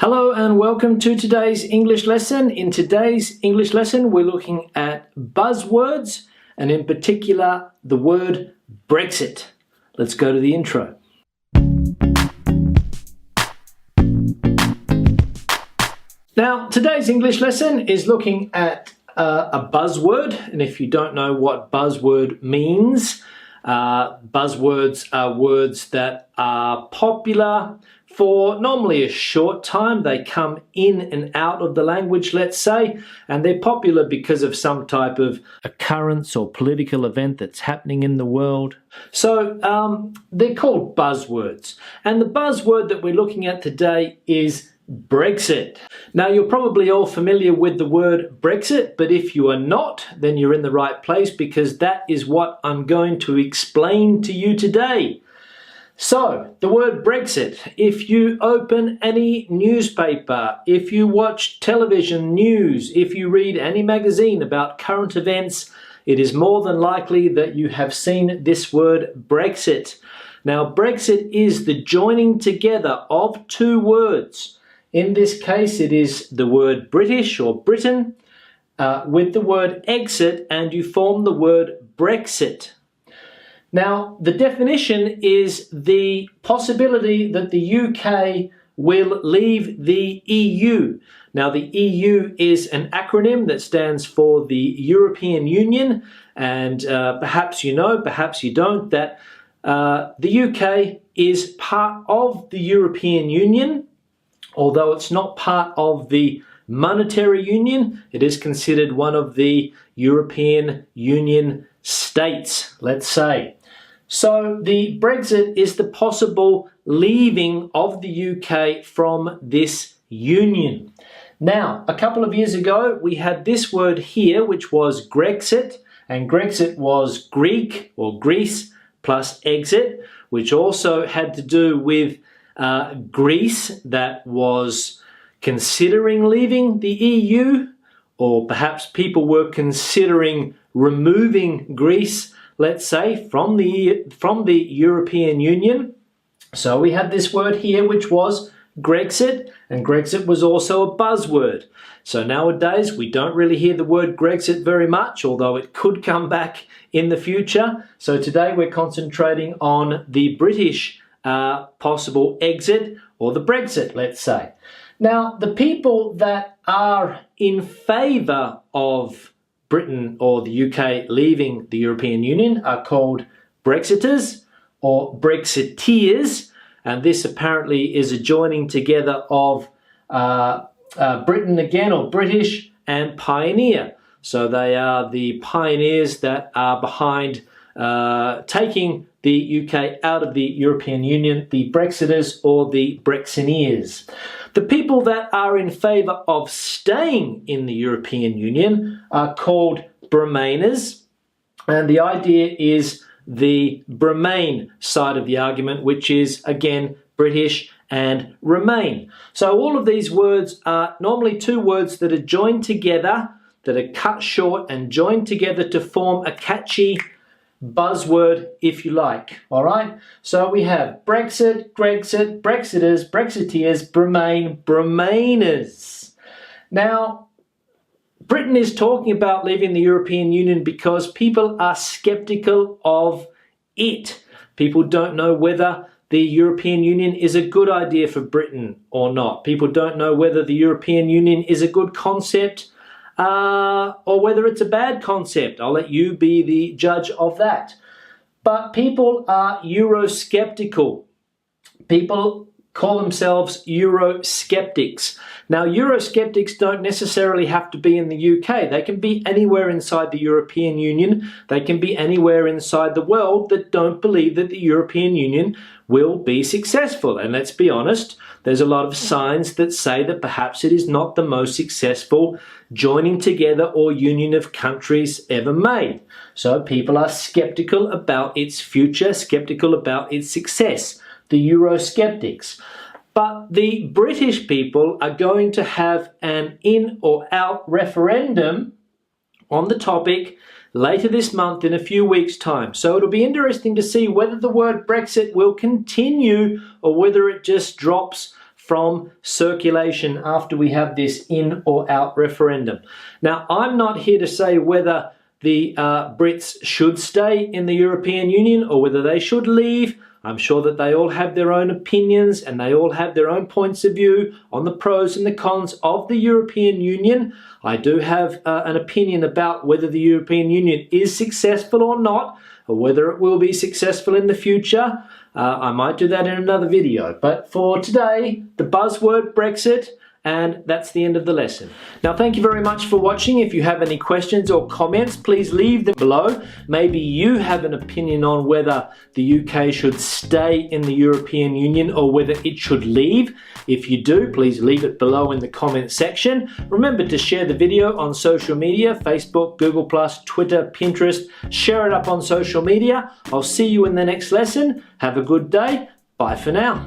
Hello and welcome to today's English lesson. In today's English lesson, we're looking at buzzwords and in particular the word Brexit. Let's go to the intro. Now, today's English lesson is looking at a buzzword, and if you don't know what buzzword means, buzzwords are words that are popular for normally a short time. They come in and out of the language, let's say, and they're popular because of some type of occurrence or political event that's happening in the world. So they're called buzzwords. And the buzzword that we're looking at today is Brexit. Now, you're probably all familiar with the word Brexit, but if you are not, then you're in the right place because that is what I'm going to explain to you today. So, the word Brexit, if you open any newspaper, if you watch television news, if you read any magazine about current events, it is more than likely that you have seen this word Brexit. Now, Brexit is the joining together of two words. In this case, it is the word British or Britain with the word exit, and you form the word Brexit. Now, the definition is the possibility that the UK will leave the EU. Now, the EU is an acronym that stands for the European Union, and perhaps you know, perhaps you don't, that the UK is part of the European Union. Although it's not part of the monetary union, it is considered one of the European Union states, let's say. So the Brexit is the possible leaving of the UK from this union. Now, a couple of years ago, we had this word here, which was Grexit, and Grexit was Greek or Greece plus exit, which also had to do with Greece that was considering leaving the EU, or perhaps people were considering removing Greece, let's say, from the European Union. So we had this word here, which was Grexit, and Grexit was also a buzzword. So nowadays we don't really hear the word Grexit very much, although it could come back in the future. So today we're concentrating on the British possible exit, or the Brexit, let's say. Now, the people that are in favour of Britain or the UK leaving the European Union are called Brexiters or Brexiteers, and this apparently is a joining together of Britain again, or British, and Pioneer. So they are the pioneers that are behind taking the UK out of the European Union, the Brexiters or the Brexineers. The people that are in favour of staying in the European Union are called Remainers, and the idea is the Remain side of the argument, which is again British and Remain. So all of these words are normally two words that are joined together, that are cut short and joined together to form a catchy buzzword, if you like. All right, so we have Brexit, Grexit, Brexiters, Brexiteers, Remain, Remainers. Now, Britain is talking about leaving the European Union because people are skeptical of it. People don't know whether the European Union is a good idea for Britain or not. People don't know whether the European Union is a good concept or whether it's a bad concept. I'll let you be the judge of that. But people are Eurosceptical. People call themselves Eurosceptics. Now, Eurosceptics don't necessarily have to be in the UK. They can be anywhere inside the European Union. They can be anywhere inside the world that don't believe that the European Union will be successful. And let's be honest, there's a lot of signs that say that perhaps it is not the most successful joining together or union of countries ever made. So people are skeptical about its future, skeptical about its success, the Eurosceptics. But the British people are going to have an in or out referendum on the topic later this month in a few weeks' time. So it'll be interesting to see whether the word Brexit will continue or whether it just drops from circulation after we have this in or out referendum. Now, I'm not here to say whether the Brits should stay in the European Union or whether they should leave. I'm sure that they all have their own opinions and they all have their own points of view on the pros and the cons of the European Union. I do have an opinion about whether the European Union is successful or not, or whether it will be successful in the future. I might do that in another video. But for today, the buzzword Brexit, and that's the end of the lesson. Now, thank you very much for watching. If you have any questions or comments, please leave them below. Maybe you have an opinion on whether the UK should stay in the European Union or whether it should leave. If you do, please leave it below in the comment section. Remember to share the video on social media, Facebook, Google+, Twitter, Pinterest. Share it up on social media. I'll see you in the next lesson. Have a good day. Bye for now.